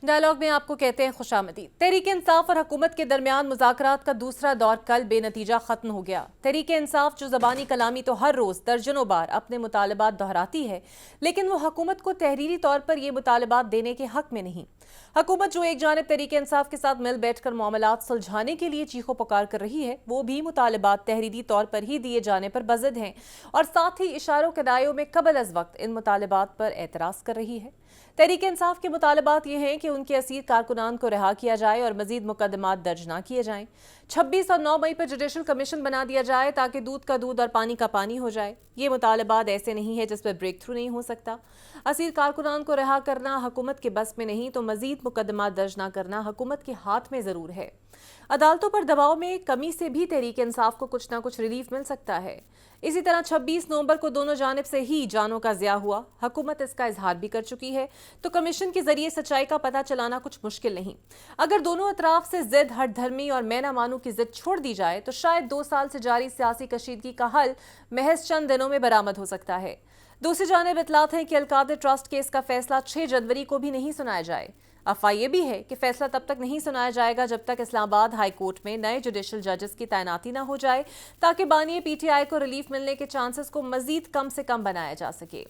Dialogue میں آپ کو کہتے ہیں خوشامدید۔ تحریک انصاف اور حکومت کے درمیان مذاکرات کا دوسرا دور کل بے نتیجہ ختم ہو گیا۔ تحریک انصاف جو زبانی کلامی تو ہر روز درجنوں بار اپنے مطالبات دہراتی ہے، لیکن وہ حکومت کو تحریری طور پر یہ مطالبات دینے کے حق میں نہیں۔ حکومت جو ایک جانب تحریک انصاف کے ساتھ مل بیٹھ کر معاملات سلجھانے کے لیے چیخو پکار کر رہی ہے، وہ بھی مطالبات تحریری طور پر ہی دیے جانے پر بضد ہیں اور ساتھ ہی اشاروں کنایوں میں قبل از وقت ان مطالبات پر اعتراض کر رہی ہے۔ تحریک انصاف کے مطالبات یہ ہیں کہ ان کے اسیر کارکنان کو رہا کیا جائے اور مزید مقدمات درج نہ کیے جائیں۔ 26 اور 9 مئی پر جوڈیشل کمیشن بنا دیا جائے تاکہ دودھ کا دودھ اور پانی کا پانی ہو جائے۔ یہ مطالبات ایسے نہیں ہے جس پر بریک تھرو نہیں ہو سکتا۔ اسیر کارکنان کو رہا کرنا حکومت کے بس میں نہیں تو مزید مقدمات درج نہ کرنا حکومت کے ہاتھ میں ضرور ہے۔ عدالتوں پر دباؤ میں کمی سے بھی تحریک انصاف کو کچھ نہ کچھ ریلیف مل سکتا ہے۔ اسی طرح 26 نومبر کو دونوں جانب سے ہی جانوں کا ضیاع ہوا، حکومت اس کا اظہار بھی کر چکی ہے، تو کمیشن کے ذریعے سچائی کا پتہ چلانا کچھ مشکل نہیں۔ اگر دونوں اطراف سے ضد ہٹ دھرمی اور میں نہ مانوں کی ضد چھوڑ دی جائے تو شاید 2 سال سے جاری سیاسی کشیدگی کا حل محض چند دنوں میں برآمد ہو سکتا ہے۔ دوسری جانب اطلاعات ہیں کہ القادر ٹرسٹ کیس کا فیصلہ 6 جنوری کو بھی نہیں سنایا جائے۔ افواہ یہ بھی ہے کہ فیصلہ تب تک نہیں سنایا جائے گا جب تک اسلام آباد ہائی کورٹ میں نئے جوڈیشل ججز کی تعیناتی نہ ہو جائے، تاکہ بانی پی ٹی آئی کو ریلیف ملنے کے چانسز کو مزید کم سے کم بنایا جا سکے۔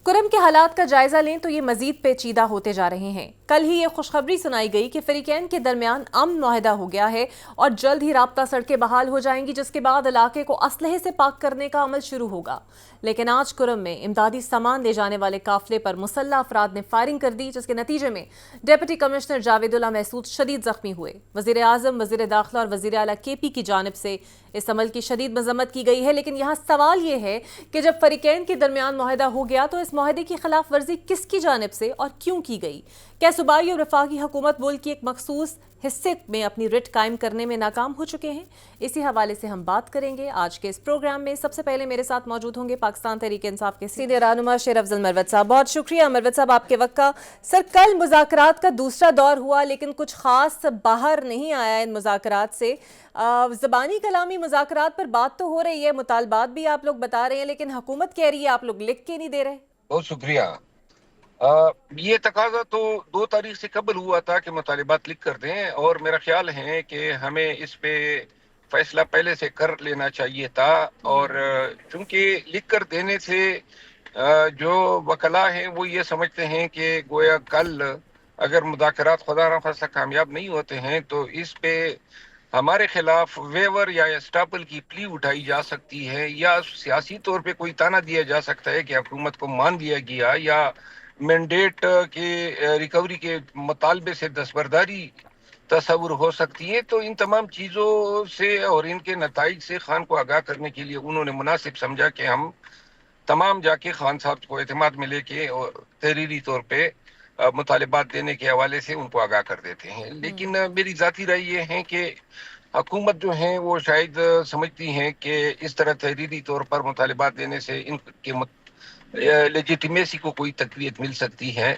کرم کے حالات کا جائزہ لیں تو یہ مزید پیچیدہ ہوتے جا رہے ہیں۔ کل ہی یہ خوشخبری سنائی گئی کہ فریقین کے درمیان امن معاہدہ ہو گیا ہے اور جلد ہی رابطہ سڑکیں بحال ہو جائیں گی، جس کے بعد علاقے کو اسلحے سے پاک کرنے کا عمل شروع ہوگا۔ لیکن آج کرم میں امدادی سامان لے جانے والے قافلے پر مسلح افراد نے فائرنگ کر دی، جس کے نتیجے میں ڈپٹی کمشنر جاوید اللہ محسود شدید زخمی ہوئے۔ وزیر اعظم، وزیر داخلہ اور وزیر اعلیٰ کے پی کی جانب سے اس عمل کی شدید مذمت کی گئی ہے، لیکن یہاں سوال یہ ہے کہ جب فریقین کے درمیان معاہدہ ہو گیا تو اس معاہدے کی خلاف ورزی کس کی جانب سے اور کیوں کی گئی؟ کیا صوبائی اور وفاقی حکومت ملک کی ایک مخصوص حصے میں اپنی رٹ قائم کرنے میں ناکام ہو چکے ہیں؟ اسی حوالے سے ہم بات کریں گے آج کے اس پروگرام میں۔ سب سے پہلے میرے ساتھ موجود ہوں گے پاکستان تحریک انصاف کے سینئر رہنما شیر افضل مروت صاحب۔ بہت شکریہ مروت صاحب آپ کے وقت کا۔ سر، کل مذاکرات کا دوسرا دور ہوا لیکن کچھ خاص باہر نہیں آیا ان مذاکرات سے۔ زبانی کلامی مذاکرات پر بات تو ہو رہی ہے، مطالبات بھی آپ لوگ بتا رہے ہیں، لیکن حکومت کہہ رہی ہے آپ لوگ لکھ کے نہیں دے رہے۔ بہت شکریہ۔ یہ تقاضا تو 2 تاریخ سے قبل ہوا تھا کہ مطالبات لکھ کر دیں، اور میرا خیال ہے کہ ہمیں اس پہ فیصلہ پہلے سے کر لینا چاہیے تھا، اور چونکہ لکھ کر دینے سے جو وکلا ہیں وہ یہ سمجھتے ہیں کہ گویا کل اگر مذاکرات خدا نخواستہ کامیاب نہیں ہوتے ہیں تو اس پہ ہمارے خلاف ویور یا اسٹاپل کی پلی اٹھائی جا سکتی ہے، یا سیاسی طور پہ کوئی تانا دیا جا سکتا ہے کہ حکومت کو مان دیا گیا، یا مینڈیٹ کے ریکوری کے مطالبے سے دستبرداری تصور ہو سکتی ہے۔ تو ان تمام چیزوں سے اور ان کے نتائج سے خان کو آگاہ کرنے کے لیے انہوں نے مناسب سمجھا کہ ہم تمام جا کے خان صاحب کو اعتماد میں لے کے اور تحریری طور پہ مطالبات دینے کے حوالے سے ان کو آگاہ کر دیتے ہیں۔ لیکن میری ذاتی رائے یہ ہے کہ حکومت جو ہیں وہ شاید سمجھتی ہیں کہ اس طرح تحریری طور پر مطالبات دینے سے ان کے لیجیٹیمیسی کو کوئی تقویت مل سکتی ہے۔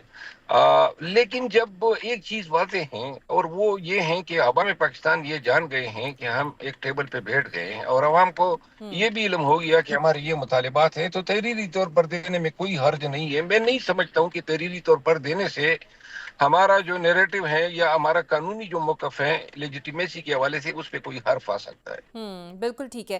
لیکن جب ایک چیز واضح ہے اور وہ یہ ہے کہ عوام پاکستان یہ جان گئے ہیں کہ ہم ایک ٹیبل پہ بیٹھ گئے ہیں، اور عوام کو یہ بھی علم ہو گیا کہ ہمارے یہ مطالبات ہیں، تو تحریری طور پر دینے میں کوئی حرج نہیں ہے۔ میں نہیں سمجھتا ہوں کہ تحریری طور پر دینے سے ہمارا جو نیریٹو ہے یا ہمارا قانونی جو موقف ہے لیجیٹیمیسی کے حوالے سے اس پہ کوئی حرف آ سکتا ہے۔ بالکل ٹھیک ہے۔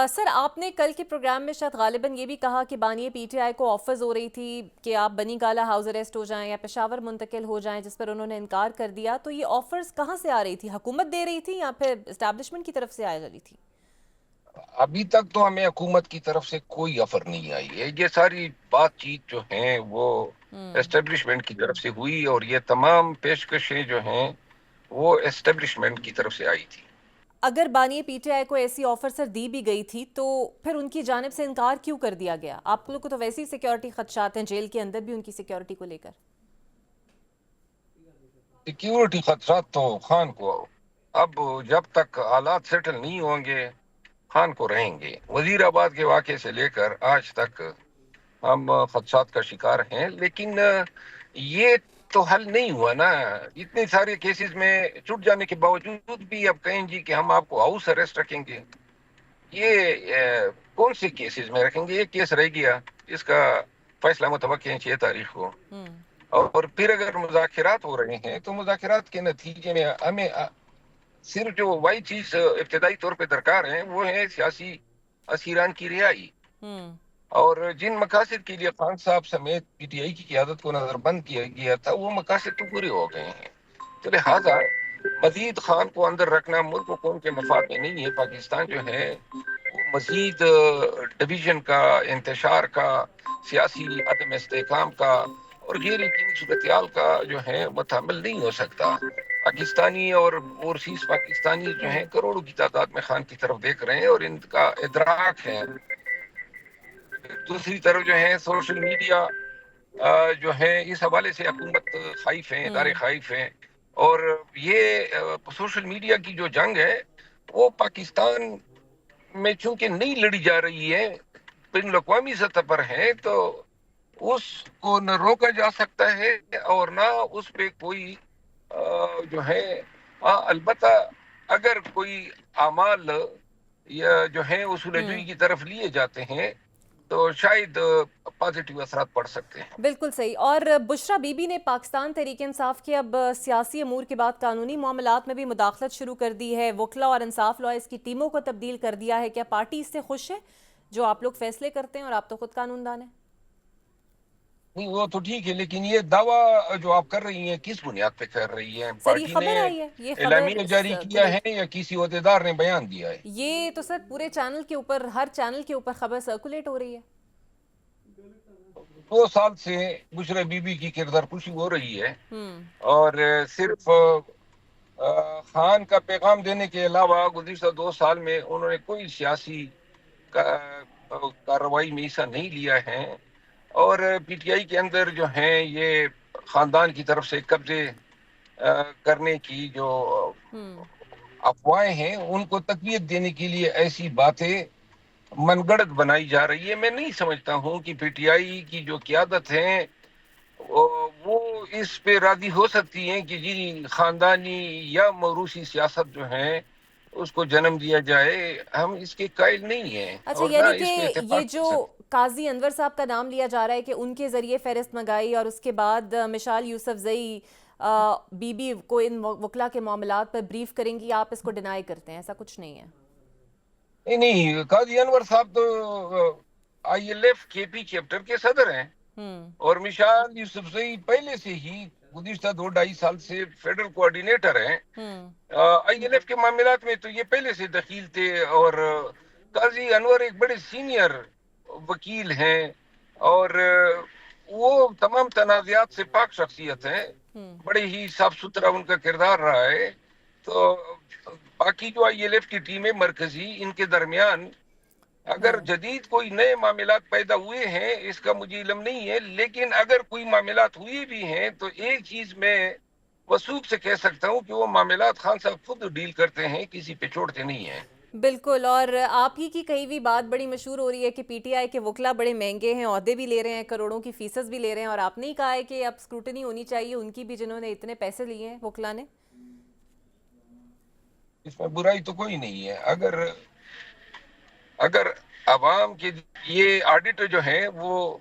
سر، آپ نے کل کے پروگرام میں شاید غالباً یہ بھی کہا کہ بانی پی ٹی آئی کو آفرز ہو رہی تھی کہ آپ بنی گالہ ہاؤس اریسٹ ہو جائیں یا پشاور منتقل ہو جائیں، جس پر انہوں نے انکار کر دیا۔ تو یہ آفرز کہاں سے آ رہی تھی؟ حکومت دے رہی تھی یا پھر اسٹیبلشمنٹ کی طرف سے آ رہی تھی؟ ابھی تک تو ہمیں حکومت کی طرف سے کوئی آفر نہیں آئی ہے۔ یہ ساری بات چیت جو ہیں وہ اسٹیبلشمنٹ کی طرف سے ہوئی، اور یہ تمام پیشکشیں جو ہیں وہ اسٹیبلشمنٹ کی طرف سے آئی تھی۔ اگر بانی پی ٹی آئی کو ایسی آفر سر دی بھی گئی تھی تو پھر ان کی جانب سے انکار کیوں کر دیا گیا؟ آپ لوگ کو تو ویسے ہی سیکیورٹی خدشات ہیں، جیل کے اندر بھی ان کی سیکیورٹی کو لے کر۔ سیکیورٹی خدشات تو خان کو اب جب تک حالات سیٹل نہیں ہوں گے خان کو رہیں گے۔ وزیر آباد کے واقعے سے لے کر آج تک ہم خدشات کا شکار ہیں، لیکن یہ تو حل نہیں ہوا نا۔ اتنے سارے کیسز میں چھٹ جانے کے باوجود بھی اب کہیں جی کہ ہم آپ کو ہاؤس اریسٹ رکھیں گے۔ یہ کون سے کیسز میں رکھیں گے؟ ایک کیس رہ گیا، اس کا فیصلہ متوقع ہے 6 تاریخ کو۔ اور پھر اگر مذاکرات ہو رہے ہیں تو مذاکرات کے نتیجے میں ہمیں صرف جو وائی چیز ابتدائی طور پہ درکار ہے وہ ہے سیاسی اسیران کی رہائی. ہوں اور جن مقاصد کے لیے خان صاحب سمیت پی ٹی آئی کی قیادت کو نظر بند کیا گیا تھا وہ مقاصد تو پورے ہو گئے ہیں. تو لہٰذا مزید خان کو اندر رکھنا ملک و قوم کے مفاد میں نہیں ہے. پاکستان جو ہے وہ مزید ڈویژن کا، انتشار کا، سیاسی عدم استحکام کا اور غیر یقینی صورتحال کا جو ہے متحمل نہیں ہو سکتا. پاکستانی اور اوورسیز پاکستانی جو ہیں کروڑوں کی تعداد میں خان کی طرف دیکھ رہے ہیں اور ان کا ادراک ہے. دوسری طرف جو ہے سوشل میڈیا جو ہے اس حوالے سے حکومت خائف ہیں، ادارے خائف ہیں. اور یہ سوشل میڈیا کی جو جنگ ہے وہ پاکستان میں چونکہ نہیں لڑی جا رہی ہے، بین الاقوامی سطح پر ہے، تو اس کو نہ روکا جا سکتا ہے اور نہ اس پہ کوئی جو ہے البتہ اگر کوئی اعمال یا جو ہے اصول جوئی کی طرف لیے جاتے ہیں تو شاید پازیٹیو اثرات پڑ سکتے ہیں. بالکل صحیح. اور بشرا بی بی نے پاکستان تحریک انصاف کے اب سیاسی امور کے بعد قانونی معاملات میں بھی مداخلت شروع کر دی ہے. وکلا اور انصاف لائرز کی ٹیموں کو تبدیل کر دیا ہے. کیا پارٹی اس سے خوش ہے جو آپ لوگ فیصلے کرتے ہیں اور آپ تو خود قانون دان ہیں؟ نہیں وہ تو ٹھیک ہے، لیکن یہ دعویٰ جو آپ کر رہی ہیں کس بنیاد پہ کر رہی ہیں؟ سر یہ پارٹی نے خبر آئی ہے، یہ خبر اعلامیہ جاری کیا ہے یا کسی عہدیدار نے بیان دیا ہے؟ یہ تو سر پورے چینل کے اوپر، ہر چینل کے اوپر خبر سرکولیٹ ہو رہی ہے. 2 سال سے بشرا بی بی کی کردار کشی ہو رہی ہے اور صرف خان کا پیغام دینے کے علاوہ گزشتہ 2 سال میں انہوں نے کوئی سیاسی کارروائی میں حصہ نہیں لیا ہے. اور پی ٹی آئی کے اندر جو ہیں یہ خاندان کی طرف سے قبضے کرنے کی جو افواہیں ہیں ان کو تقویت دینے کے لیے ایسی باتیں من گڑت بنائی جا رہی ہے. میں نہیں سمجھتا ہوں کہ پی ٹی آئی کی جو قیادت ہے وہ اس پہ راضی ہو سکتی ہیں کہ جی خاندانی یا موروثی سیاست جو ہے اس کو جنم دیا جائے. ہم اس کے قائل نہیں ہیں اچھا، اور نہ یعنی اس پہ کہ یہ اتفاق جو کر سکتے. قاضی انور صاحب کا نام لیا جا رہا ہے کہ ان کے ذریعے فہرست منگائی اور اس کے بعد مشال یوسف زئی بی بی کو ان وکلا کے معاملات پر بریف کریں گی، آپ اس کو ڈینائی کرتے ہیں؟ ایسا کچھ نہیں ہے. نہیں قاضی انور صاحب تو آئی ایل ایف کے پی چیپٹر کے صدر ہیں اور مشال یوسف زئی پہلے سے ہی گزشتہ 2-2.5 سال سے فیڈرل کوارڈینیٹر ہیں آئی ایل ایف کے معاملات میں. تو یہ پہلے سے دخیل تھے اور قاضی انور ایک بڑے سینئر وکیل ہیں اور وہ تمام تنازعات سے پاک شخصیت ہیں. بڑے ہی صاف ستھرا ان کا کردار رہا ہے. تو باقی جو آئی ایل ایف کی ٹیمیں مرکزی ان کے درمیان اگر جدید کوئی نئے معاملات پیدا ہوئے ہیں اس کا مجھے علم نہیں ہے، لیکن اگر کوئی معاملات ہوئے بھی ہیں تو ایک چیز میں وثوق سے کہہ سکتا ہوں کہ وہ معاملات خان صاحب خود ڈیل کرتے ہیں، کسی پہ چھوڑتے نہیں ہیں. بالکل. اور آپ ہی کی کہی ہوئی بات بڑی مشہور ہو رہی ہے کہ پی ٹی آئی کے وکلا بڑے مہنگے ہیں، عہدے بھی لے رہے ہیں، کروڑوں کی فیسز بھی لے رہے ہیں، اور آپ نے ہی کہا ہے کہ اب اسکروٹنی ہونی چاہیے ان کی بھی جنہوں نے اتنے پیسے لیے ہیں وکلا نے. اس میں برائی تو کوئی نہیں ہے. اگر عوام کے یہ آڈٹ جو ہے وہ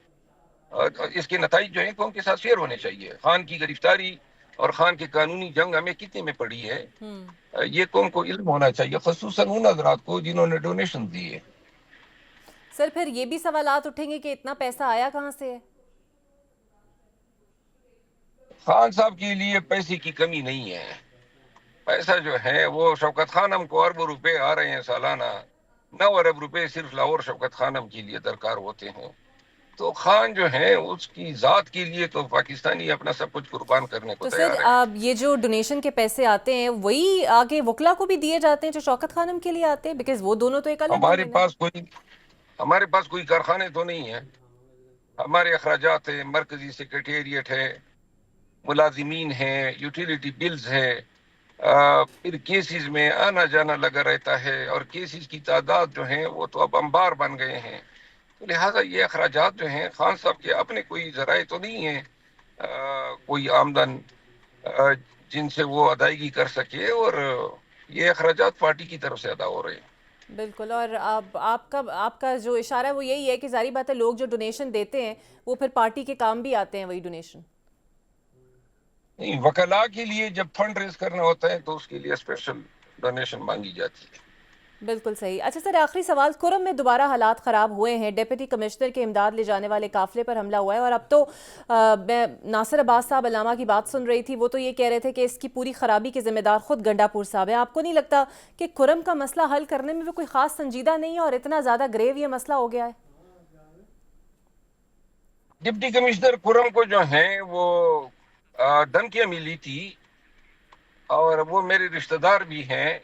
اس کے نتائج جو ہیں قوم کے ساتھ شیئر ہونے چاہیے. خان کی گرفتاری اور خان کی قانونی جنگ ہمیں کتنے میں پڑی ہے یہ قوم کو علم ہونا چاہیے، خصوصاً ان حضرات کو جنہوں نے ڈونیشن دی ہے. سر پھر یہ بھی سوالات اٹھیں گے کہ اتنا پیسہ آیا کہاں سے ہے؟ خان صاحب کے لیے پیسے کی کمی نہیں ہے. پیسہ جو ہے وہ شوکت خانم کو اربوں روپے آ رہے ہیں سالانہ. 9 ارب روپے صرف لاہور شوکت خانم کے لیے درکار ہوتے ہیں. تو خان جو ہے اس کی ذات کے لیے تو پاکستانی اپنا سب کچھ قربان کرنے کو تو سر تیار ہے. یہ جو ڈونیشن کے پیسے آتے ہیں وہی آگے وکلا کو بھی دیے جاتے ہیں جو شوکت خانم کے لیے آتے ہیں؟ بیکاز وہ دونوں تو ایک الگ ہمارے پاس کوئی کارخانے تو نہیں ہیں. ہمارے اخراجات ہیں، مرکزی سیکریٹریٹ ہے، ملازمین ہیں، یوٹیلیٹی بلز ہے، پھر کیسز میں آنا جانا لگا رہتا ہے اور کیسز کی تعداد جو ہیں وہ تو اب انبار بن گئے ہیں. تو لہٰذا یہ اخراجات جو ہیں خان صاحب کے اپنے کوئی ذرائع تو نہیں ہیں کوئی آمدن جن سے وہ ادائیگی کر سکے، اور یہ اخراجات پارٹی کی طرف سے ادا ہو رہے ہیں. بالکل. اور آپ کا جو اشارہ ہے وہ یہی ہے کہ ظاہری بات ہے لوگ جو ڈونیشن دیتے ہیں وہ پھر پارٹی کے کام بھی آتے ہیں وہی ڈونیشن. نہیں، وکلاء کے لیے جب فنڈ ریز کرنا ہوتا ہے تو اس کے لیے اسپیشل ڈونیشن مانگی جاتی ہے. بالکل صحیح. اچھا سر، آخری سوال. کرم میں دوبارہ حالات خراب ہوئے ہیں. ڈپٹی کمشنر کے امداد لے جانے والے قافلے پر حملہ ہوا ہے، اور اب تو میں ناصر عباس صاحب علامہ کی بات سن رہی تھی، وہ تو یہ کہہ رہے تھے کہ اس کی پوری خرابی کے ذمہ دار خود گنڈا پور صاحب ہے. آپ کو نہیں لگتا کہ کرم کا مسئلہ حل کرنے میں بھی کوئی خاص سنجیدہ نہیں ہے اور اتنا زیادہ گریو یہ مسئلہ ہو گیا ہے؟ ڈپٹی کمشنر کرم کو جو ہیں وہ دھمکیاں ملی تھی، اور وہ میرے رشتہ دار بھی ہیں،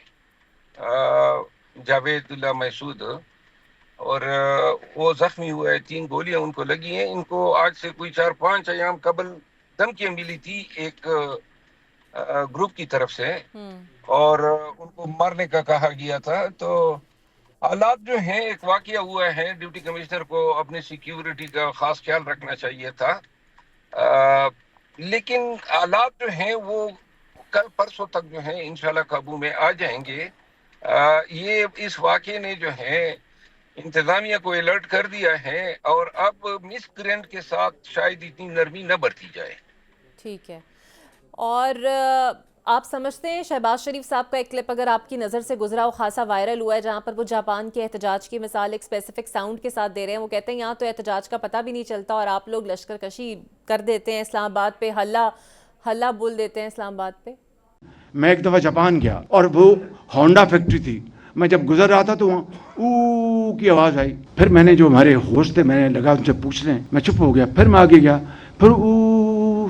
جاوید اللہ محسود، اور وہ زخمی ہوئے ہیں. 3 گولیاں ان کو لگی ہیں. ان کو آج سے کوئی 4-5 ایام قبل دھمکیاں ملی تھی ایک گروپ کی طرف سے، اور ان کو مارنے کا کہا گیا تھا. تو حالات جو ہیں، ایک واقعہ ہوا ہے، ڈپٹی کمشنر کو اپنی سیکیورٹی کا خاص خیال رکھنا چاہیے تھا، لیکن حالات جو ہیں وہ کل پرسوں تک جو ہیں انشاءاللہ قابو میں آ جائیں گے. یہ اس واقعے نے جو ہے انتظامیہ کو الرٹ کر دیا ہے، اور اب مس کرینٹ کے ساتھ شاید اتنی نرمی نہ برتی جائے. ٹھیک ہے. اور آپ سمجھتے ہیں شہباز شریف صاحب کا ایک کلپ اگر آپ کی نظر سے گزرا ہو، خاصا وائرل ہوا ہے، جہاں پر وہ جاپان کے احتجاج کی مثال ایک اسپیسیفک ساؤنڈ کے ساتھ دے رہے ہیں. وہ کہتے ہیں یہاں تو احتجاج کا پتہ بھی نہیں چلتا اور آپ لوگ لشکر کشی کر دیتے ہیں، اسلام آباد پہ ہلہ بول دیتے ہیں اسلام آباد پہ. میں ایک دفعہ جاپان گیا اور وہ ہونڈا فیکٹری تھی. میں جب گزر رہا تھا تو وہاں او کی آواز آئی. پھر میں نے جو ہمارے ہوسٹ تھے، میں نے لگا ان سے پوچھ لیں، میں چپ ہو گیا. پھر میں آگے گیا، پھر او.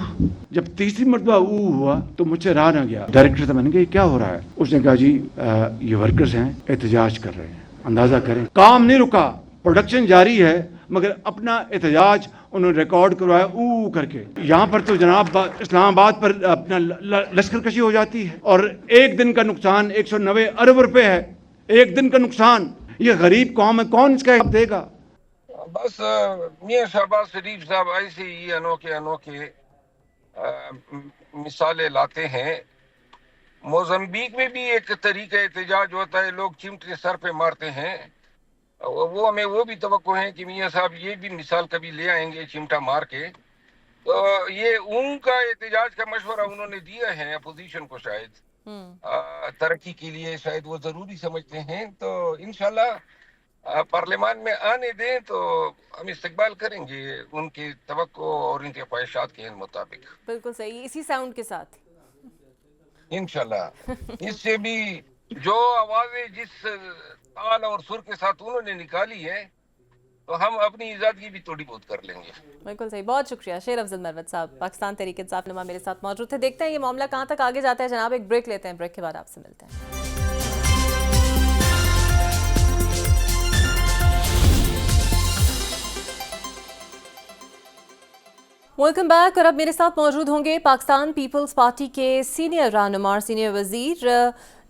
جب تیسری مرتبہ او ہوا تو مجھ سے رہا نہ گیا. ڈائریکٹر سے میں نے کہا یہ کیا ہو رہا ہے؟ اس نے کہا جی یہ ورکرز ہیں، احتجاج کر رہے ہیں. اندازہ کریں، کام نہیں رکا، پروڈکشن جاری ہے، مگر اپنا احتجاج انہوں نے ریکارڈ کروایا او کر کے. یہاں پر تو جناب اسلام آباد پر اپنا لشکر کشی ہو جاتی ہے، اور ایک دن کا نقصان 190 ارب روپے ہے. ایک دن کا نقصان. یہ غریب قوم ہے، کون اس کا حق دے گا؟ بس میاں شہباز شریف صاحب ایسے ہی انوکھے مثالیں لاتے ہیں. موزمبیق میں بھی ایک طریقہ احتجاج ہوتا ہے، لوگ چمٹے سر پہ مارتے ہیں. وہ ہمیں وہ بھی توقع ہے کہ میاں صاحب یہ بھی مثال کبھی لے آئیں گے چمٹا مار کے. تو یہ ان کا احتجاج کا مشورہ انہوں نے دیا ہے اپوزیشن کو، شاید ترقی کے لیے شاید وہ ضروری سمجھتے ہیں. تو انشاءاللہ پارلیمان میں آنے دیں تو ہم استقبال کریں گے ان کی توقع اور ان کے خواہشات کے مطابق. بالکل صحیح، اسی ساؤنڈ کے ساتھ انشاءاللہ. اس سے بھی جو آوازیں جس تال اور سر کے ساتھ انہوں نے نکالی ہے تو ہم اپنی آزادگی بھی تھوڑی بہت کر لیں گے. بالکل صحیح. بہت شکریہ شیر افضل مروت صاحب، پاکستان تحریک انصاف نما میرے ساتھ موجود تھے. دیکھتے ہیں یہ معاملہ کہاں تک آگے جاتا ہے. جناب ایک بریک لیتے ہیں، بریک کے بعد آپ سے ملتے ہیں. Welcome back. اور اب میرے ساتھ موجود ہوں گے پاکستان پیپلز پارٹی کے سینئر رہنما اور سینئر وزیر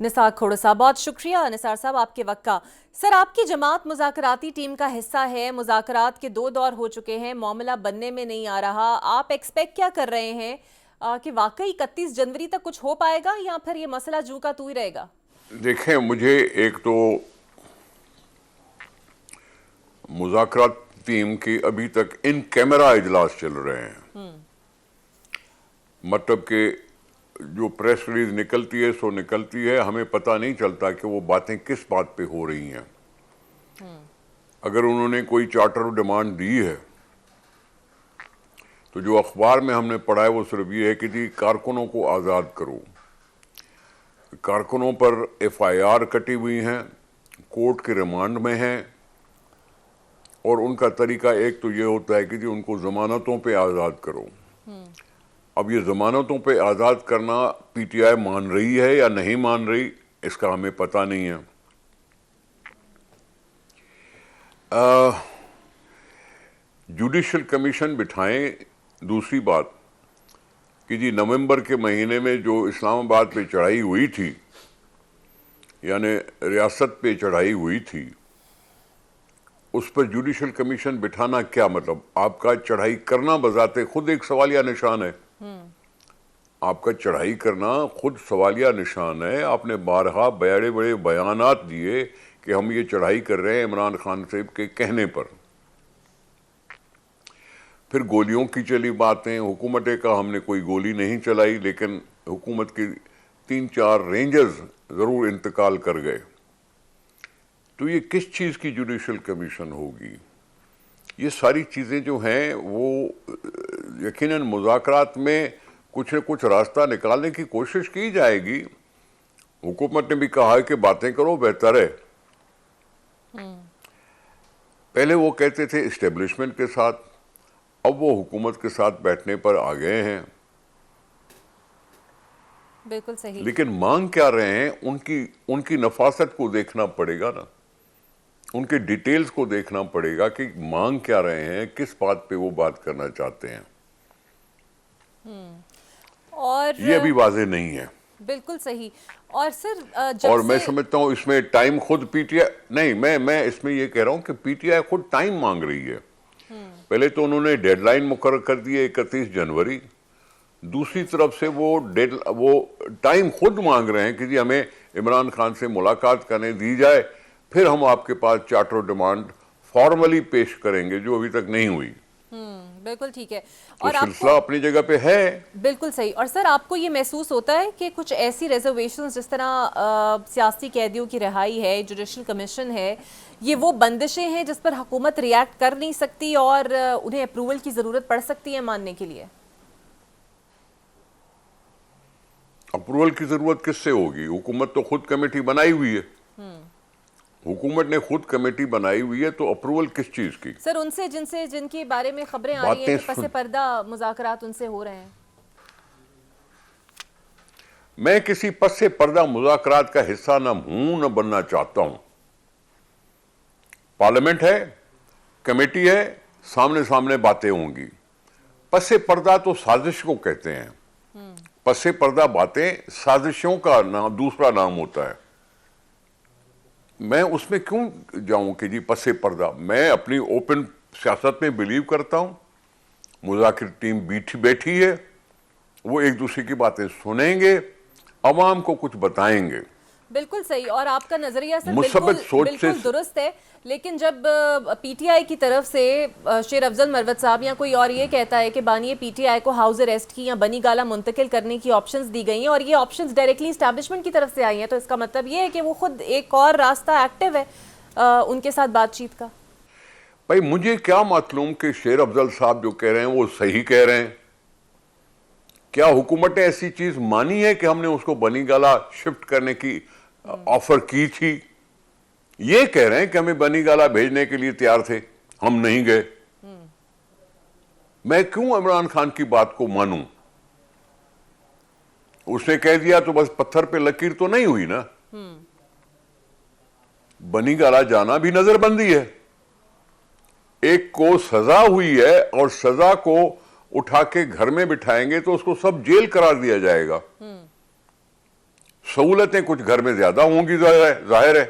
نثار کھوڑا صاحب. بہت شکریہ نثار صاحب آپ کے وقت کا. سر، آپ کی جماعت مذاکراتی ٹیم کا حصہ ہے، مذاکرات کے 2 دور ہو چکے ہیں، معاملہ بننے میں نہیں آ رہا. آپ ایکسپیکٹ کیا کر رہے ہیں کہ واقعی 31 جنوری تک کچھ ہو پائے گا یا پھر یہ مسئلہ جو کا تو ہی رہے گا؟ دیکھیں، مجھے ایک تو مذاکرات ٹیم کی ابھی تک ان کیمرہ اجلاس چل رہے ہیں، مطلب کہ جو پریس ریلیز نکلتی ہے سو نکلتی ہے، ہمیں پتہ نہیں چلتا کہ وہ باتیں کس بات پہ ہو رہی ہیں. اگر انہوں نے کوئی چارٹر ڈیمانڈ دی ہے تو جو اخبار میں ہم نے پڑھا ہے وہ صرف یہ ہے کہ جی کارکنوں کو آزاد کرو. کارکنوں پر ایف آئی آر کٹی ہوئی ہیں، کورٹ کے ریمانڈ میں ہیں، اور ان کا طریقہ ایک تو یہ ہوتا ہے کہ جی ان کو ضمانتوں پہ آزاد کرو. اب یہ ضمانتوں پہ آزاد کرنا پی ٹی آئی مان رہی ہے یا نہیں مان رہی، اس کا ہمیں پتہ نہیں ہے. جوڈیشل کمیشن بٹھائیں. دوسری بات کہ جی نومبر کے مہینے میں جو اسلام آباد پہ چڑھائی ہوئی تھی، یعنی ریاست پہ چڑھائی ہوئی تھی، اس پر جوڈیشل کمیشن بٹھانا کیا مطلب؟ آپ کا چڑھائی کرنا بذات خود ایک سوالیہ نشان ہے. آپ کا چڑھائی کرنا خود سوالیہ نشان ہے. آپ نے بارہا بڑے بڑے بیانات دیے کہ ہم یہ چڑھائی کر رہے ہیں عمران خان صاحب کے کہنے پر. پھر گولیوں کی چلی باتیں. حکومت کا ہم نے کوئی گولی نہیں چلائی, لیکن حکومت کی 3-4 رینجرز ضرور انتقال کر گئے. تو یہ کس چیز کی جوڈیشل کمیشن ہوگی؟ یہ ساری چیزیں جو ہیں وہ یقیناً مذاکرات میں کچھ نہ کچھ راستہ نکالنے کی کوشش کی جائے گی. حکومت نے بھی کہا ہے کہ باتیں کرو بہتر ہے. پہلے وہ کہتے تھے اسٹیبلشمنٹ کے ساتھ, اب وہ حکومت کے ساتھ بیٹھنے پر آ گئے ہیں. بالکل صحیح. لیکن مانگ کیا رہے ہیں, ان کی نفاست کو دیکھنا پڑے گا نا, ان کے ڈیٹیلز کو دیکھنا پڑے گا کہ مانگ کیا رہے ہیں, کس بات پہ وہ بات کرنا چاہتے ہیں. اور یہ ابھی واضح نہیں ہے. بالکل صحیح. اور سر جب اور میں سمجھتا ہوں اس میں ٹائم خود پی ٹی آئی نہیں, میں اس میں یہ کہہ رہا ہوں کہ پی ٹی آئی خود ٹائم مانگ رہی ہے. پہلے تو انہوں نے ڈیڈ لائن مقرر کر دی ہے 31 جنوری. دوسری طرف سے وہ ٹائم خود مانگ رہے ہیں کہ جی ہمیں عمران خان سے ملاقات کرنے دی جائے, پھر ہم آپ کے پاس چارٹر ڈیمانڈ فارملی پیش کریں گے, جو ابھی تک نہیں ہوئی. بالکل ٹھیک ہے. تو اور سلسلہ اپنی جگہ پہ ہے. بالکل صحیح. اور سر آپ کو یہ محسوس ہوتا ہے کہ کچھ ایسی ریزرویشنز جس طرح سیاسی قیدیوں کی رہائی ہے, جوڈیشل کمیشن ہے, یہ وہ بندشیں ہیں جس پر حکومت ریئیکٹ کر نہیں سکتی اور انہیں اپروول کی ضرورت پڑ سکتی ہے ماننے کے لیے؟ اپروول کی ضرورت کس سے ہوگی؟ حکومت تو خود کمیٹی بنائی ہوئی ہے. حکومت نے خود کمیٹی بنائی ہوئی ہے, تو اپروول کس چیز کی؟ سر ان سے جن کے بارے میں خبریں آ رہی ہیں کہ پس پردہ مذاکرات ان سے ہو رہے ہیں. میں کسی پس پردہ مذاکرات کا حصہ نہ ہوں نہ بننا چاہتا ہوں. پارلیمنٹ ہے, کمیٹی ہے, سامنے باتیں ہوں گی. پس پردہ تو سازش کو کہتے ہیں. پس پردہ باتیں سازشوں کا دوسرا نام ہوتا ہے. میں اس میں کیوں جاؤں کہ جی پس پردہ؟ میں اپنی اوپن سیاست میں بلیو کرتا ہوں. مذاکرتی ٹیم بیٹھی ہے, وہ ایک دوسرے کی باتیں سنیں گے, عوام کو کچھ بتائیں گے. بالکل صحیح. اور آپ کا نظریہ سر مثبت سوچ سے بالکل درست ہے. لیکن جب پی ٹی آئی کی طرف سے شیر افضل مروت صاحب یا کوئی اور یہ کہتا ہے کہ بانی پی ٹی آئی کو ہاؤس اریسٹ کی یا بنی گالہ منتقل کرنے کی آپشنز دی گئی ہیں, اور یہ آپشنز ڈائریکٹلی اسٹیبلشمنٹ کی طرف سے آئی ہیں, تو اس کا مطلب یہ ہے کہ وہ خود ایک اور راستہ ایکٹیو ہے ان کے ساتھ بات چیت کا. بھائی مجھے کیا معلوم کہ شیر افضل صاحب جو کہہ رہے ہیں وہ صحیح کہہ رہے ہیں. کیا حکومت نے ایسی چیز مانی ہے کہ ہم نے اس کو بنی گالہ شفٹ کرنے کی آفر کی تھی؟ یہ کہہ رہے ہیں کہ ہمیں بنی گالہ بھیجنے کے لیے تیار تھے, ہم نہیں گئے. میں کیوں عمران خان کی بات کو مانوں؟ اس نے کہہ دیا تو بس پتھر پہ لکیر تو نہیں ہوئی نا. بنی گالہ جانا بھی نظر بندی ہے. ایک کو سزا ہوئی ہے اور سزا کو اٹھا کے گھر میں بٹھائیں گے تو اس کو سب جیل قرار دیا جائے گا. سہولتیں کچھ گھر میں زیادہ ہوں گی ظاہر ہے.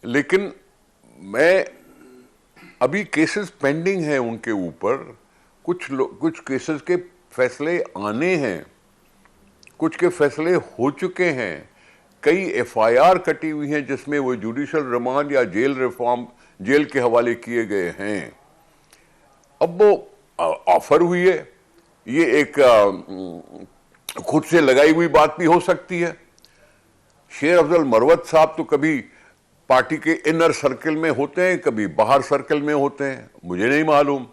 لیکن میں ابھی کیسز پینڈنگ ہیں ان کے اوپر. کچھ کیسز کے فیصلے آنے ہیں, کچھ کے فیصلے ہو چکے ہیں. کئی ایف آئی آر کٹی ہوئی ہیں جس میں وہ جوڈیشل ریمانڈ یا جیل ریفارم جیل کے حوالے کیے گئے ہیں. اب وہ آفر ہوئی ہے, یہ ایک خود سے لگائی ہوئی بات بھی ہو سکتی ہے. شیر افضل مروت صاحب تو کبھی پارٹی کے انر سرکل میں ہوتے ہیں, کبھی باہر سرکل میں ہوتے ہیں, مجھے نہیں معلوم.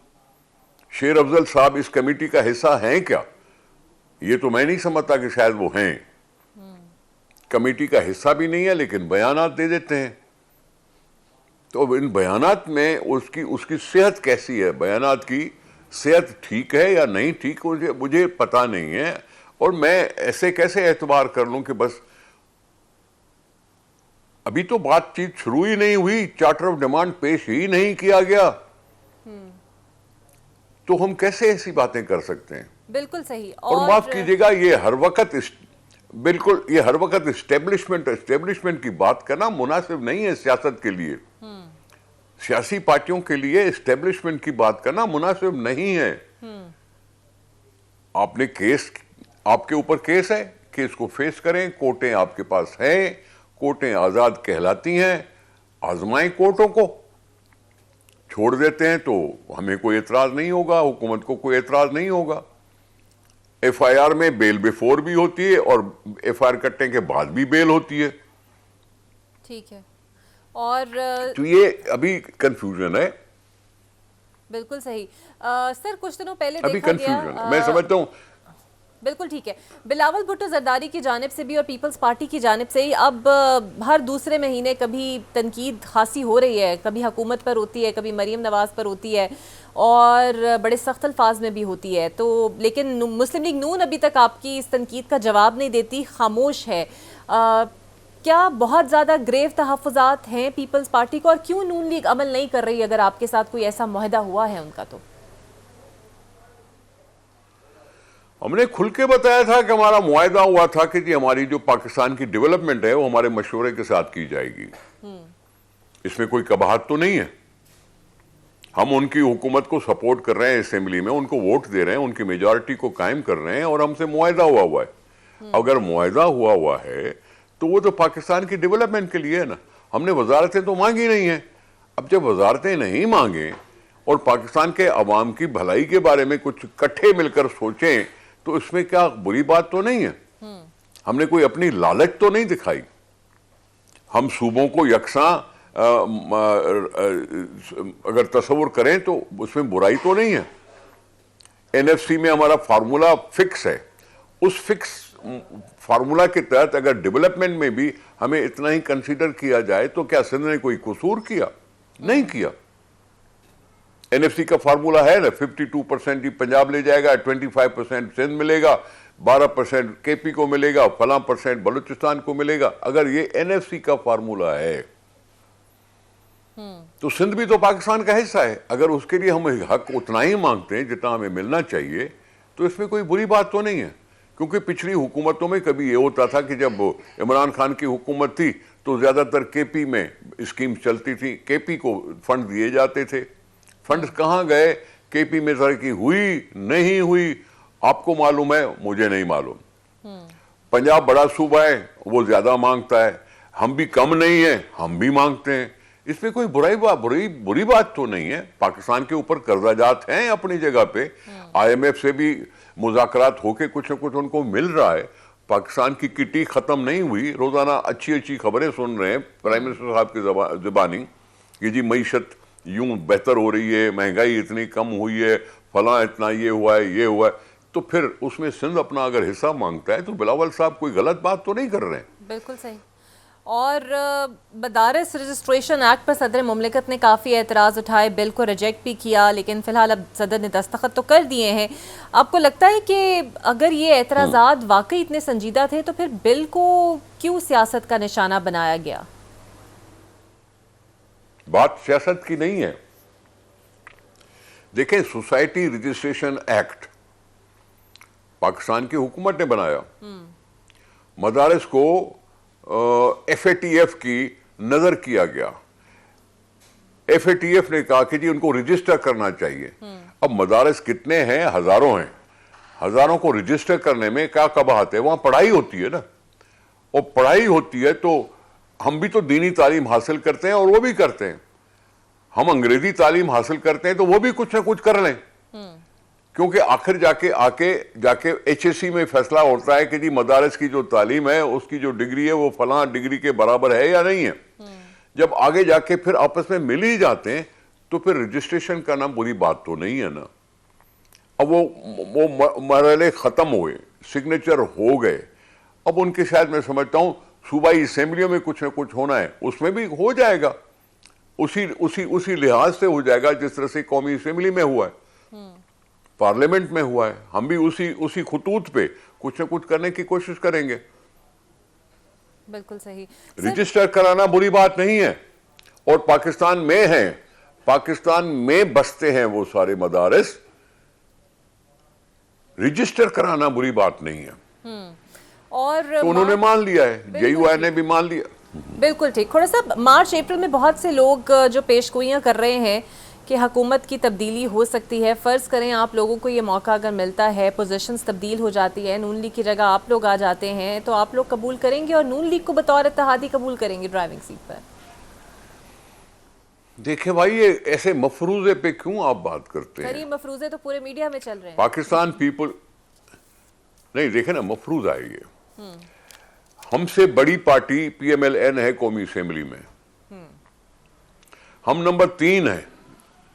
شیر افضل صاحب اس کمیٹی کا حصہ ہیں کیا؟ یہ تو میں نہیں سمجھتا کہ شاید وہ ہیں. کمیٹی کا حصہ بھی نہیں ہے لیکن بیانات دے دیتے ہیں. تو ان بیانات میں اس کی صحت کیسی ہے؟ بیانات کی صحت ٹھیک ہے یا نہیں ٹھیک مجھے پتا نہیں ہے. اور میں ایسے کیسے اعتبار کر لوں کہ بس ابھی تو بات چیت شروع ہی نہیں ہوئی, چارٹر آف ڈیمانڈ پیش ہی نہیں کیا گیا, تو ہم کیسے ایسی باتیں کر سکتے ہیں؟ بالکل صحیح. اور معاف کیجیے گا, یہ ہر وقت اسٹیبلشمنٹ کی بات کرنا مناسب نہیں ہے سیاست کے لیے. سیاسی پارٹیوں کے لیے اسٹیبلشمنٹ کی بات کرنا مناسب نہیں ہے. آپ کے اوپر کیس ہے, کیس کو فیس کریں. کورٹیں آپ کے پاس ہیں, کورٹیں آزاد کہلاتی ہیں, آزمائیں کورٹوں کو. چھوڑ دیتے ہیں تو ہمیں کوئی اعتراض نہیں ہوگا, حکومت کو کوئی اعتراض نہیں ہوگا. ایف آئی آر میں بیل بیفور بھی ہوتی ہے اور ایف آئی آر کٹنے کے بعد بھی بیل ہوتی ہے. ٹھیک ہے. اور تو یہ ابھی کنفیوژن ہے. بالکل صحیح. سر کچھ دنوں پہلے ابھی دیکھا کنفیوژن گیا, میں سمجھتا ہوں. بالکل ٹھیک ہے, بلاول بھٹو زرداری کی جانب سے بھی اور پیپلز پارٹی کی جانب سے ہی اب ہر دوسرے مہینے کبھی تنقید خاصی ہو رہی ہے, کبھی حکومت پر ہوتی ہے, کبھی مریم نواز پر ہوتی ہے, اور بڑے سخت الفاظ میں بھی ہوتی ہے. تو لیکن مسلم لیگ نون ابھی تک آپ کی اس تنقید کا جواب نہیں دیتی, خاموش ہے. کیا بہت زیادہ گریو تحفظات ہیں پیپلز پارٹی کو, اور کیوں نون لیگ عمل نہیں کر رہی اگر آپ کے ساتھ کوئی ایسا معاہدہ ہوا ہے ان کا؟ تو ہم نے کھل کے بتایا تھا کہ ہمارا معاہدہ ہوا تھا کہ جی ہماری جو پاکستان کی ڈیولپمنٹ ہے وہ ہمارے مشورے کے ساتھ کی جائے گی. اس میں کوئی قباحت تو نہیں ہے. ہم ان کی حکومت کو سپورٹ کر رہے ہیں اسمبلی میں, ان کو ووٹ دے رہے ہیں, ان کی میجارٹی کو قائم کر رہے ہیں, اور ہم سے معاہدہ ہوا ہے. اگر معاہدہ ہوا ہے تو وہ تو پاکستان کی ڈیولپمنٹ کے لیے ہے نا. ہم نے وزارتیں تو مانگی نہیں ہیں. اب جب وزارتیں نہیں مانگیں اور پاکستان کے عوام کی بھلائی کے بارے میں کچھ کٹھے مل کر سوچیں تو اس میں کیا بری بات تو نہیں ہے. ہم نے کوئی اپنی لالچ تو نہیں دکھائی. ہم صوبوں کو یکساں اگر تصور کریں تو اس میں برائی تو نہیں ہے. این ایف سی میں ہمارا فارمولا فکس ہے. اس فکس فارمولا کے تحت اگر ڈیولپمنٹ میں بھی ہمیں اتنا ہی کنسیڈر کیا جائے تو کیا سندھ نے کوئی قصور کیا؟ نہیں کیا. این ایف سی کا فارمولا ہے نا, 52% ہی پنجاب لے جائے گا, 25% سندھ ملے گا, 12% کے پی کو ملے گا, فلاں % بلوچستان کو ملے گا. اگر یہ این ایف سی کا فارمولا ہے تو سندھ بھی تو پاکستان کا حصہ ہے. اگر اس کے لیے ہم حق اتنا ہی مانگتے ہیں جتنا ہمیں ملنا چاہیے تو اس میں کوئی بری بات تو نہیں ہے. کیونکہ پچھلی حکومتوں میں کبھی یہ ہوتا تھا کہ جب عمران خان کی حکومت تھی تو زیادہ تر کے پی میں اسکیم چلتی تھی, کے پی کو فنڈ دیے جاتے تھے. فنڈز کہاں گئے, کے پی میں ترقی ہوئی نہیں ہوئی, آپ کو معلوم ہے, مجھے نہیں معلوم. پنجاب بڑا صوبہ ہے, وہ زیادہ مانگتا ہے. ہم بھی کم نہیں ہیں, ہم بھی مانگتے ہیں. اس میں کوئی بری بات تو نہیں ہے. پاکستان کے اوپر قرضہ جات ہیں اپنی جگہ پہ. آئی ایم ایف سے بھی مذاکرات ہو کے کچھ نہ کچھ ان کو مل رہا ہے. پاکستان کی کٹی ختم نہیں ہوئی. روزانہ اچھی خبریں سن رہے ہیں پرائم منسٹر صاحب کی زبانی کہ جی معیشت یوں بہتر ہو رہی ہے, مہنگائی اتنی کم ہوئی ہے, فلاں اتنا یہ ہوا ہے. تو پھر اس میں سندھ اپنا اگر حصہ مانگتا ہے تو بلاول صاحب کوئی غلط بات تو نہیں کر رہے ہیں. بالکل صحیح. اور مدارس رجسٹریشن ایکٹ پر صدر مملکت نے کافی اعتراض اٹھائے, بل کو ریجیکٹ بھی کیا, لیکن فی الحال اب صدر نے دستخط تو کر دیے ہیں. آپ کو لگتا ہے کہ اگر یہ اعتراضات واقعی اتنے سنجیدہ تھے تو پھر بل کو کیوں سیاست کا نشانہ بنایا گیا؟ بات سیاست کی نہیں ہے. دیکھیں, سوسائٹی رجسٹریشن ایکٹ پاکستان کی حکومت نے بنایا. مدارس کو ایف اے ٹی ایف کی نظر کیا گیا. ایف اے ٹی ایف نے کہا کہ جی ان کو رجسٹر کرنا چاہیے. اب مدارس کتنے ہیں؟ ہزاروں ہیں. ہزاروں کو رجسٹر کرنے میں کیا قباحت ہے؟ وہاں پڑھائی ہوتی ہے نا, اور پڑھائی ہوتی ہے تو ہم بھی تو دینی تعلیم حاصل کرتے ہیں اور وہ بھی کرتے ہیں. ہم انگریزی تعلیم حاصل کرتے ہیں تو وہ بھی کچھ نہ کچھ کر لیں, کیونکہ آخر جا کے ایچ ایس سی میں فیصلہ ہوتا ہے کہ جی مدارس کی جو تعلیم ہے اس کی جو ڈگری ہے وہ فلاں ڈگری کے برابر ہے یا نہیں ہے. جب آگے جا کے پھر آپس میں مل ہی جاتے ہیں تو پھر رجسٹریشن کا نام بری بات تو نہیں ہے نا. اب وہ مرحلے ختم ہوئے, سگنیچر ہو گئے. اب ان کے شاید میں سمجھتا ہوں صوبائی اسمبلیوں میں کچھ نہ کچھ ہونا ہے, اس میں بھی ہو جائے گا. اسی لحاظ سے ہو جائے گا جس طرح سے قومی اسمبلی میں ہوا ہے, پارلیمنٹ میں ہوا ہے. ہم بھی اسی خطوط پہ کچھ نہ کچھ کرنے کی کوشش کریں گے. بالکل صحیح. رجسٹر کرانا بری بات نہیں ہے, اور پاکستان میں ہیں, پاکستان میں بستے ہیں وہ سارے مدارس. رجسٹر کرانا بری بات نہیں ہے. اور تو انہوں نے مان لیا ہے, جے یو آئی نے بھی مان لیا. بالکل ٹھیک. تھوڑا سا مارچ اپریل میں بہت سے لوگ جو پیش گوئیاں کر رہے ہیں کہ حکومت کی تبدیلی ہو سکتی ہے. فرض کریں آپ لوگوں کو یہ موقع اگر ملتا ہے, پوزیشنز تبدیل ہو جاتی ہے, نون لیگ کی جگہ آپ لوگ آ جاتے ہیں, تو آپ لوگ قبول کریں گے اور نون لیگ کو بطور اتحادی قبول کریں گے ڈرائیونگ سیٹ پر؟ دیکھیں بھائی یہ ایسے مفروضے پہ کیوں آپ بات کرتے ہیں؟ کریم مفروضے تو پورے میڈیا میں چل رہے ہیں. پاکستان پیپل نہیں دیکھیں نا مفروض آئے یہ ہم سے بڑی party P M L N ہے قومی اسمبلی میں. ہم نمبر 3 ہیں،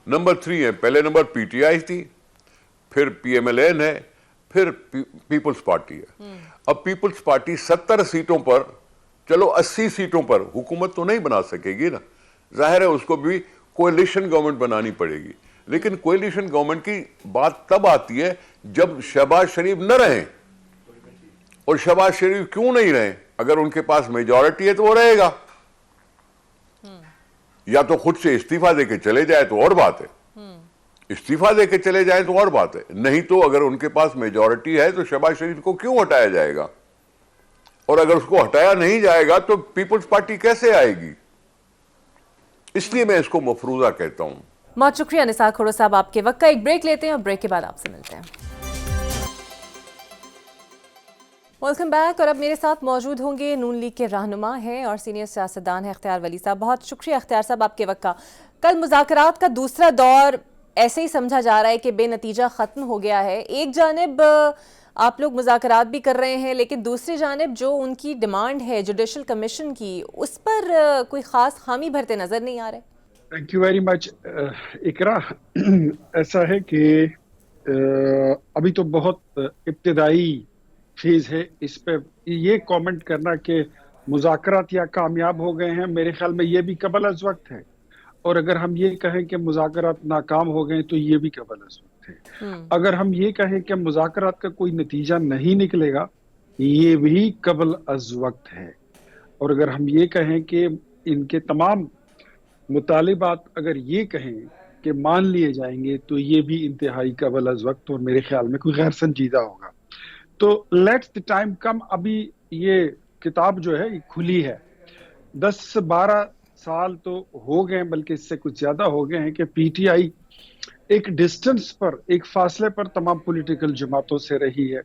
نمبر 3 ہیں. پہلے نمبر پی ٹی آئی تھی، پھر پی ایم ایل این ہے، پھر پیپلز پارٹی ہے. اب پیپلز پارٹی 70 سیٹوں پر، چلو 80 سیٹوں پر حکومت تو نہیں بنا سکے گی نا. ظاہر ہے اس کو بھی کوئلیشن گورنمنٹ بنانی پڑے گی. لیکن کوئلیشن گورنمنٹ کی بات تب آتی ہے جب شہباز شریف نہ رہیں. اور شہباز شریف کیوں نہیں رہیں؟ اگر ان کے پاس میجورٹی ہے تو وہ رہے گا، یا تو خود سے استعفیٰ دے کے چلے جائے تو اور بات ہے. استعفیٰ دے کے چلے جائیں تو اور بات ہے، نہیں تو اگر ان کے پاس میجورٹی ہے تو شہباز شریف کو کیوں ہٹایا جائے گا؟ اور اگر اس کو ہٹایا نہیں جائے گا تو پیپلز پارٹی کیسے آئے گی؟ اس لیے میں اس کو مفروضہ کہتا ہوں. بہت شکریہ نثار کھوڑو صاحب آپ کے وقت کا. ایک بریک لیتے ہیں اور بریک کے بعد آپ سے ملتے ہیں. Welcome back. اور اب میرے ساتھ موجود ہوں گے نون لیگ کے رہنما ہیں اور سینئر سیاستدان ہیں اختیار ولی صاحب. بہت شکریہ اختیار صاحب آپ کے وقت کا. کل مذاکرات کا دوسرا دور ایسے ہی سمجھا جا رہا ہے کہ بے نتیجہ ختم ہو گیا ہے. ایک جانب آپ لوگ مذاکرات بھی کر رہے ہیں لیکن دوسری جانب جو ان کی ڈیمانڈ ہے جوڈیشل کمیشن کی، اس پر کوئی خاص خامی بھرتے نظر نہیں آ رہے. Thank you very much. Iqra, ایسا ہے کہ ابھی تو بہت ابتدائی فیز ہے. اس پہ یہ کامنٹ کرنا کہ مذاکرات یا کامیاب ہو گئے ہیں، میرے خیال میں یہ بھی قبل از وقت ہے. اور اگر ہم یہ کہیں کہ مذاکرات ناکام ہو گئے تو یہ بھی قبل از وقت ہے. اگر ہم یہ کہیں کہ مذاکرات کا کوئی نتیجہ نہیں نکلے گا، یہ بھی قبل از وقت ہے. اور اگر ہم یہ کہیں کہ ان کے تمام مطالبات اگر یہ کہیں کہ مان لیے جائیں گے تو یہ بھی انتہائی قبل از وقت اور میرے خیال میں کوئی غیر سنجیدہ ہوگا. تو لیٹس دی ٹائم کم. ابھی یہ کتاب جو ہے یہ کھلی ہے. 10-12 سال تو ہو گئے، بلکہ اس سے کچھ زیادہ ہو گئے ہیں کہ پی ٹی آئی ایک ڈسٹنس پر، ایک فاصلے پر تمام پولیٹیکل جماعتوں سے رہی ہے،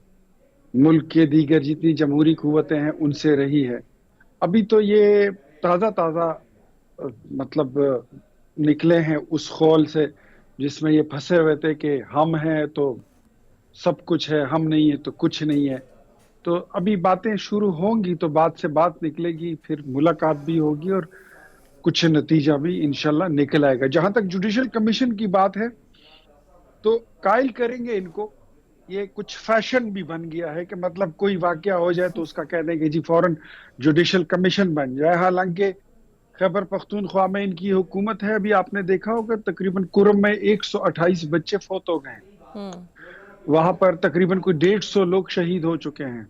ملک کے دیگر جتنی جمہوری قوتیں ہیں ان سے رہی ہے. ابھی تو یہ تازہ مطلب نکلے ہیں اس خول سے جس میں یہ پھنسے ہوئے تھے کہ ہم ہیں تو سب کچھ ہے، ہم نہیں ہے تو کچھ نہیں ہے. تو ابھی باتیں شروع ہوں گی تو بات سے بات نکلے گی، پھر ملاقات بھی ہوگی اور کچھ نتیجہ بھی انشاءاللہ نکل آئے گا. جہاں تک جوڈیشل کمیشن کی بات ہے تو قائل کریں گے ان کو. یہ کچھ فیشن بھی بن گیا ہے کہ مطلب کوئی واقعہ ہو جائے تو اس کا کہہ دیں کہ جی فوراً جوڈیشل کمیشن بن جائے. حالانکہ خیبر پختونخوا میں ان کی حکومت ہے. ابھی آپ نے دیکھا ہوگا تقریباً کرم میں 128 بچے فوت ہو گئے. وہاں پر تقریباً کوئی 150 لوگ شہید ہو چکے ہیں.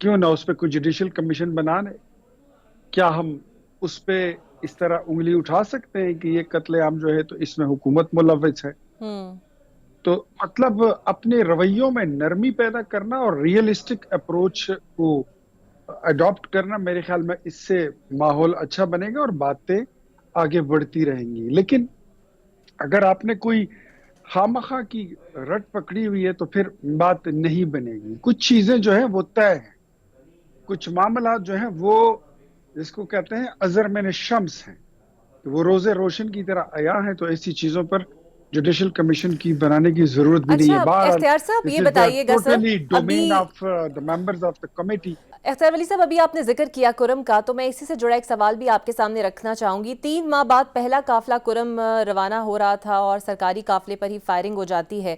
کیوں نہ اس پہ کوئی جوڈیشل کمیشن بنا لے؟ کیا ہم اس پہ اس طرح انگلی اٹھا سکتے ہیں کہ یہ قتل عام جو ہے تو اس میں حکومت ملوث ہے؟ تو مطلب اپنے رویوں میں نرمی پیدا کرنا اور ریئلسٹک اپروچ کو اڈاپٹ کرنا، میرے خیال میں اس سے ماحول اچھا بنے گا اور باتیں آگے بڑھتی رہیں گی. لیکن اگر آپ نے کوئی خامخواہ کی رٹ پکڑی ہوئی ہے تو پھر بات نہیں بنے گی. کچھ چیزیں جو ہیں وہ طے ہیں، کچھ معاملات جو ہیں وہ جس کو کہتے ہیں ازر من الشمس ہیں، وہ روز روشن کی طرح عیاں ہیں. تو ایسی چیزوں پر جوڈیشل کمیشن کی بنانے کی ضرورت بھی نہیں ہے. اختیار صاحب یہ بتائیے گا سر، اختیار ولی صاحب ابھی آپ نے ذکر کیا کرم کا، تو میں اسی سے جڑا ایک سوال بھی آپ کے سامنے رکھنا چاہوں گی. 3 ماہ بعد پہلا قافلہ کرم روانہ ہو رہا تھا اور سرکاری قافلے پر ہی فائرنگ ہو جاتی ہے،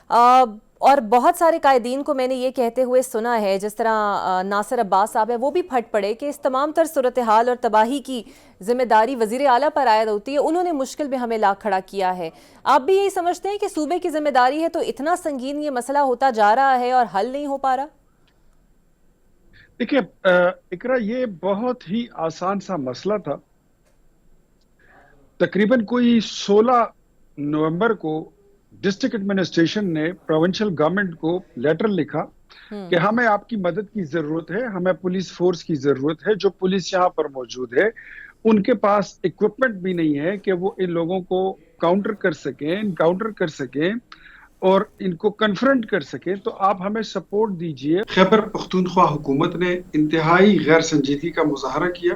اور بہت سارے قائدین کو میں نے یہ کہتے ہوئے سنا ہے، جس طرح ناصر عباس صاحب ہے، وہ بھی پھٹ پڑے کہ اس تمام تر صورتحال اور تباہی کی ذمہ داری وزیر اعلیٰ پر عائد ہوتی ہے، انہوں نے مشکل میں ہمیں لا کھڑا کیا ہے. آپ بھی یہی سمجھتے ہیں کہ صوبے کی ذمہ داری ہے تو اتنا سنگین یہ مسئلہ ہوتا جا رہا ہے اور حل نہیں ہو پا رہا؟ دیکھیں اقرا، یہ بہت ہی آسان سا مسئلہ تھا. تقریباً کوئی 16 نومبر کو ڈسٹرکٹ ایڈمنسٹریشن نے پروونشل گورنمنٹ کو لیٹر لکھا کہ ہمیں آپ کی مدد کی ضرورت ہے، ہمیں پولیس فورس کی ضرورت ہے. جو پولیس یہاں پر موجود ہے ان کے پاس اکوپمنٹ بھی نہیں ہے کہ وہ ان لوگوں کو کاؤنٹر کر سکیں اور ان کو کنفرنٹ کر سکیں. تو آپ ہمیں سپورٹ دیجئے. خیبر پختونخوا حکومت نے انتہائی غیر سنجیدگی کا مظاہرہ کیا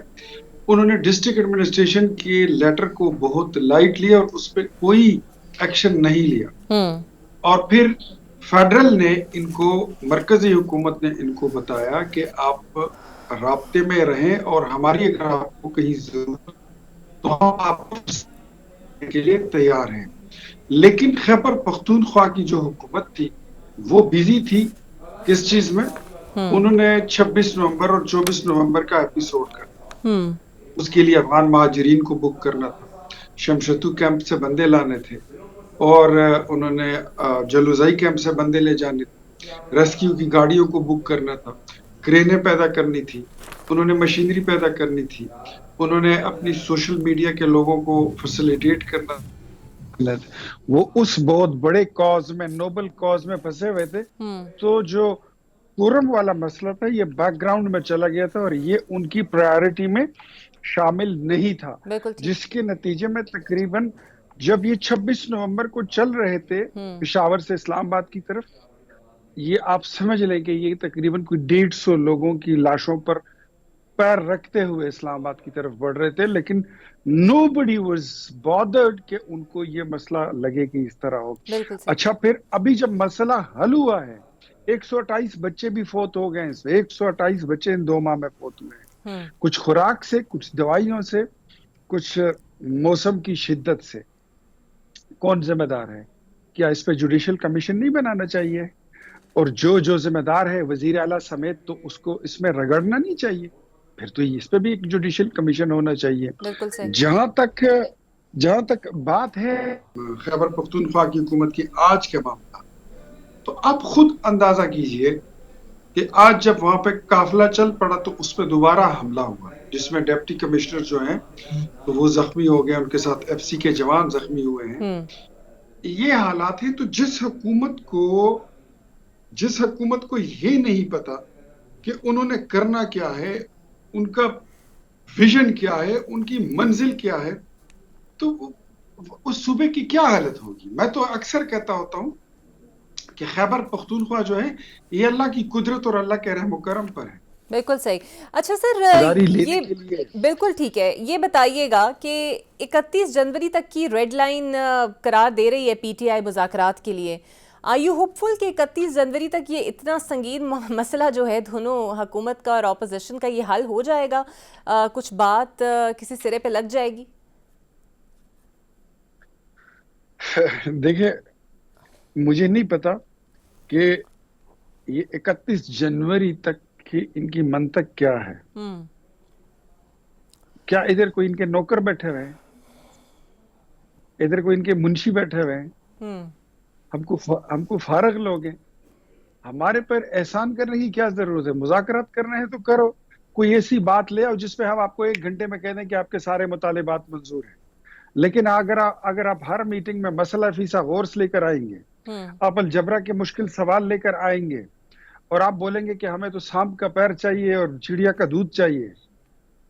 انہوں نے ڈسٹرکٹ ایڈمنسٹریشن کے لیٹر کو بہت لائٹ لیا اور اس پہ کوئی ایکشن نہیں لیا. اور پھر فیڈرل نے ان کو، مرکزی حکومت نے ان کو بتایا کہ آپ رابطے میں رہیں اور ہماری اگر آپ کو کہیں ضرورت تو ہم آپ کو کے لیے تیار ہیں. لیکن خیبر پختونخوا کی جو حکومت تھی وہ بیزی تھی کس چیز میں؟ انہوں نے 26 نومبر اور 24 نومبر کا ایپیسوڈ کر، اس کے لیے افغان مہاجرین کو بک کرنا تھا، شمشتو کیمپ سے بندے لانے تھے، اور انہوں نے جلوزائی کیمپ سے بندے لے جانے تھے، ریسکیو کی گاڑیوں کو بک کرنا تھا، کرینے پیدا کرنی تھی، انہوں نے مشینری پیدا کرنی تھی، انہوں نے اپنی سوشل میڈیا کے لوگوں کو فیسیلیٹیٹ کرنا. وہ اس بہت بڑے کاز میں، نوبل کاز میں پھنسے ہوئے تھے. تو جو فورم والا مسئلہ تھا یہ بیک گراؤنڈ میں چلا گیا تھا اور یہ ان کی پرائیورٹی میں شامل نہیں تھا، جس کے نتیجے میں تقریباً جب یہ 26 نومبر کو چل رہے تھے پشاور سے اسلام آباد کی طرف، یہ آپ سمجھ لیں کہ یہ تقریباً کوئی 150 لوگوں کی لاشوں پر پیر رکھتے ہوئے اسلام آباد کی طرف بڑھ رہے تھے، لیکن nobody was bothered کہ ان کو یہ مسئلہ لگے کہ اس طرح ہو. اچھا پھر ابھی جب مسئلہ حل ہوا ہے، 128 بچے بھی فوت ہو گئے، 128 بچے ان 2 ماہ میں فوت ہوئے ہیں، کچھ خوراک سے، کچھ دوائیوں سے، کچھ موسم کی شدت سے. کون ذمہ دار ہے؟ کیا اس پہ جوڈیشل کمیشن نہیں بنانا چاہیے؟ اور جو ذمہ دار ہے وزیر اعلیٰ سمیت، تو اس کو اس میں رگڑنا نہیں چاہیے؟ پھر تو اس پہ بھی ایک جوڈیشل کمیشن ہونا چاہیے. جہاں تک بات ہے خیبر پختونخوا کی حکومت کی آج کے معاملہ، تو آپ خود اندازہ کیجئے کہ آج جب وہاں پہ قافلہ چل پڑا تو اس پہ دوبارہ حملہ ہوا، جس میں ڈپٹی کمشنر جو ہیں تو وہ زخمی ہو گئے، ان کے ساتھ ایف سی کے جوان زخمی ہوئے ہیں. یہ حالات ہیں. تو جس حکومت کو یہ نہیں پتا کہ انہوں نے کرنا کیا ہے، ان کا ویژن کیا ہے، ان کی منزل کیا ہے، تو اس صوبے کی کیا حالت ہوگی. میں تو اکثر کہتا ہوتا ہوں کہ خیبر پختونخوا جو ہے یہ اللہ کی قدرت اور اللہ کے رحم و کرم پر ہے. بالکل صحیح. اچھا سر، یہ بالکل ٹھیک ہے. یہ بتائیے گا کہ 31 جنوری تک کی ریڈ لائن قرار دے رہی ہے پی ٹی آئی مذاکرات کے لیے. آر یو ہوپ فل کہ 31 جنوری تک یہ اتنا سنگین مسئلہ جو ہے دونوں حکومت کا اور اپوزیشن کا یہ حل ہو جائے گا، کچھ بات کسی سرے پہ لگ جائے گی؟ دیکھیں، مجھے نہیں پتا کہ یہ 31 جنوری تک کی ان کی منطق کیا ہے. کیا ادھر کوئی ان کے نوکر بیٹھے ہوئے ہیں، ادھر کوئی ان کے منشی بیٹھے ہوئے ہیں، ہم کو فارغ لوگ ہیں. ہمارے پر احسان کرنے کی کیا ضرورت ہے؟ مذاکرات کرنے ہیں تو کرو. کوئی ایسی بات لے آؤ جس پہ ہم آپ کو 1 گھنٹے میں کہہ دیں کہ آپ کے سارے مطالبات منظور ہیں. لیکن اگر آپ ہر میٹنگ میں مسئلہ فیسا غورس لے کر آئیں گے، آپ الجبرا کے مشکل سوال لے کر آئیں گے، اور آپ بولیں گے کہ ہمیں تو سانپ کا پیر چاہیے اور چڑیا کا دودھ چاہیے،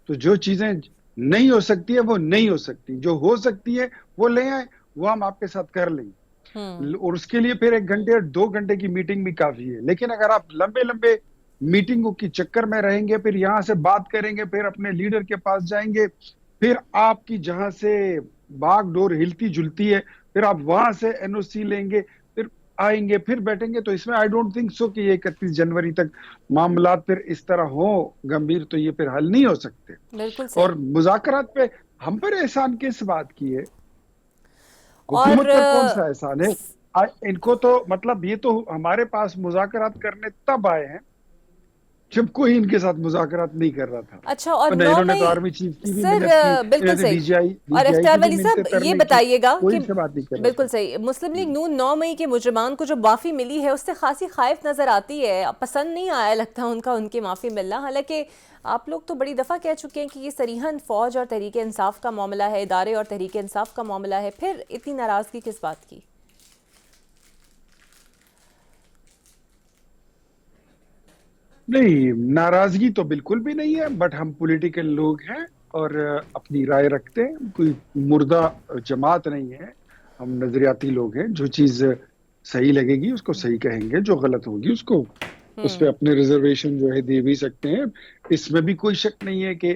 تو جو چیزیں نہیں ہو سکتی ہے وہ نہیں ہو سکتی، جو ہو سکتی ہے وہ لے آئیں، وہ ہم آپ کے ساتھ کر لیں. اور اس کے لیے پھر 1 گھنٹے اور 2 گھنٹے کی میٹنگ بھی کافی ہے. لیکن اگر آپ لمبے میٹنگوں کی چکر میں رہیں گے، پھر یہاں سے بات کریں گے، پھر اپنے لیڈر کے پاس جائیں گے، پھر آپ کی جہاں سے باغ ڈور ہلتی جلتی ہے، پھر آپ وہاں سے این او سی لیں گے، پھر آئیں گے، پھر بیٹھیں گے. تو اس میں آئی ڈونٹ تھنک سو کہ یہ 31 جنوری تک معاملات پھر اس طرح ہوں گمبھیر، تو یہ پھر حل نہیں ہو سکتے. اور مذاکرات پہ ہم پر احسان کس بات کی ہے؟ حکومت پر کون سا احسان ہے؟ ان کو تو مطلب یہ تو ہمارے پاس مذاکرات کرنے تب آئے ہیں جب کوئی ان کے ساتھ مذاکرات نہیں کر رہا تھا. اچھا، اور انہوں نے تو آرمی چیف کی بھی مدد کی، بالکل صحیح. اور اختیار ولی صاحب یہ بتائیے گا کہ بالکل صحیح، مسلم لیگ نون 9 مئی کے مجرمان کو جو معافی ملی ہے اس سے خاصی خائف نظر آتی ہے، پسند نہیں آیا لگتا ان کی معافی ملنا. حالانکہ آپ لوگ تو بڑی دفعہ کہہ چکے ہیں کہ یہ صریحاً فوج اور تحریک انصاف کا معاملہ ہے، ادارے اور تحریک انصاف کا معاملہ ہے، پھر اتنی ناراضگی کس بات کی؟ نہیں، ناراضگی تو بالکل بھی نہیں ہے، بٹ ہم پولیٹیکل لوگ ہیں اور اپنی رائے رکھتے ہیں. کوئی مردہ جماعت نہیں ہے، ہم نظریاتی لوگ ہیں. جو چیز صحیح لگے گی اس کو صحیح کہیں گے، جو غلط ہوگی اس پہ اپنے ریزرویشن جو ہے دے بھی سکتے ہیں. اس میں بھی کوئی شک نہیں ہے کہ